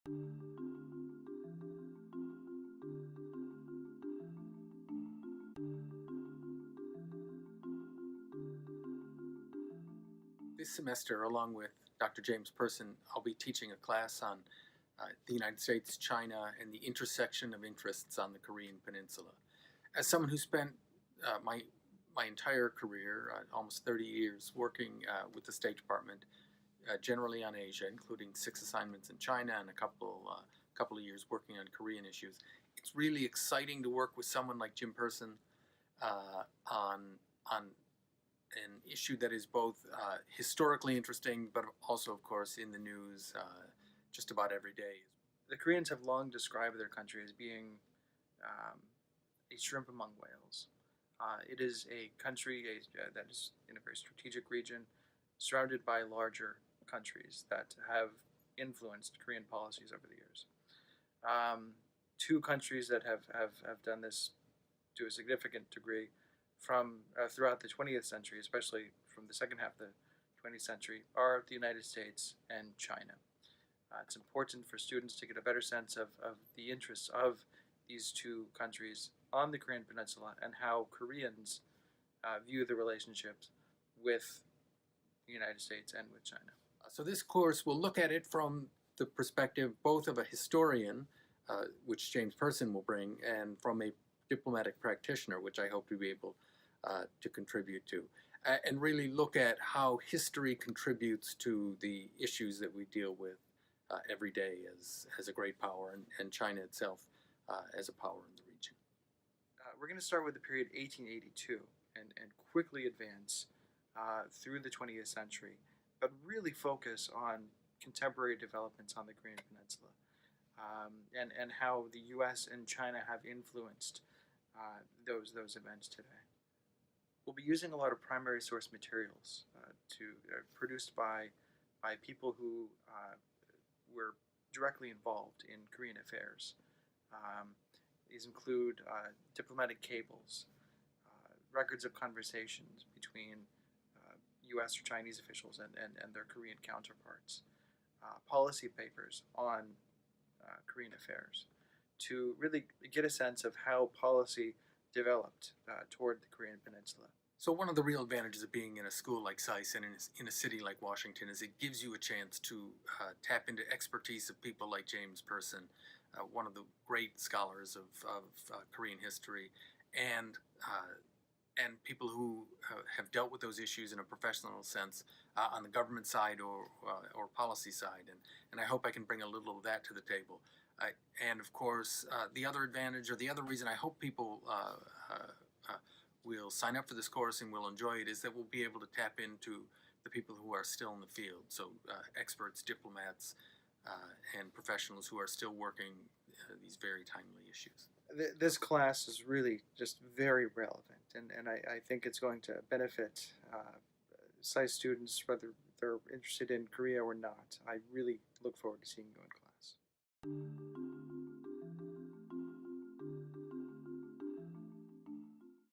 This semester, along with Dr. James Person, I'll be teaching a class on the United States, China, and the intersection of interests on the Korean Peninsula. As someone who spent my entire career, almost 30 years, working with the State Department, generally on Asia, including 6 assignments in China and a couple of years working on Korean issues, it's really exciting to work with someone like Jim Person on an issue that is both historically interesting, but also, of course, in the news just about every day. The Koreans have long described their country as being a shrimp among whales. It is a country that is in a very strategic region, surrounded by larger countries that have influenced Korean policies over the years. Two countries that have done this to a significant degree from throughout the 20th century, especially from the second half of the 20th century, are the United States and China. It's important for students to get a better sense of the interests of these two countries on the Korean Peninsula and how Koreans view the relationships with the United States and with China. So this course will look at it from the perspective both of a historian, which James Person will bring, and from a diplomatic practitioner, which I hope to be able to contribute to, and really look at how history contributes to the issues that we deal with every day as a great power, and China itself as a power in the region. We're going to start with the period 1882 and quickly advance through the 20th century, but really focus on contemporary developments on the Korean Peninsula and how the U.S. and China have influenced those events today. We'll be using a lot of primary source materials produced by people who were directly involved in Korean affairs. These include diplomatic cables, records of conversations between U.S. or Chinese officials and their Korean counterparts, policy papers on Korean affairs, to really get a sense of how policy developed toward the Korean Peninsula. So one of the real advantages of being in a school like SAIS and in a city like Washington is it gives you a chance to tap into expertise of people like James Person, one of the great scholars of Korean history, and people who have dealt with those issues in a professional sense on the government side or policy side, and I hope I can bring a little of that to the table. And of course, the other advantage, or the other reason I hope people will sign up for this course and will enjoy it, is that we'll be able to tap into the people who are still in the field, so experts, diplomats, and professionals who are still working these very timely issues. This class is really just very relevant, and I think it's going to benefit SAIS students whether they're interested in Korea or not. I really look forward to seeing you in class.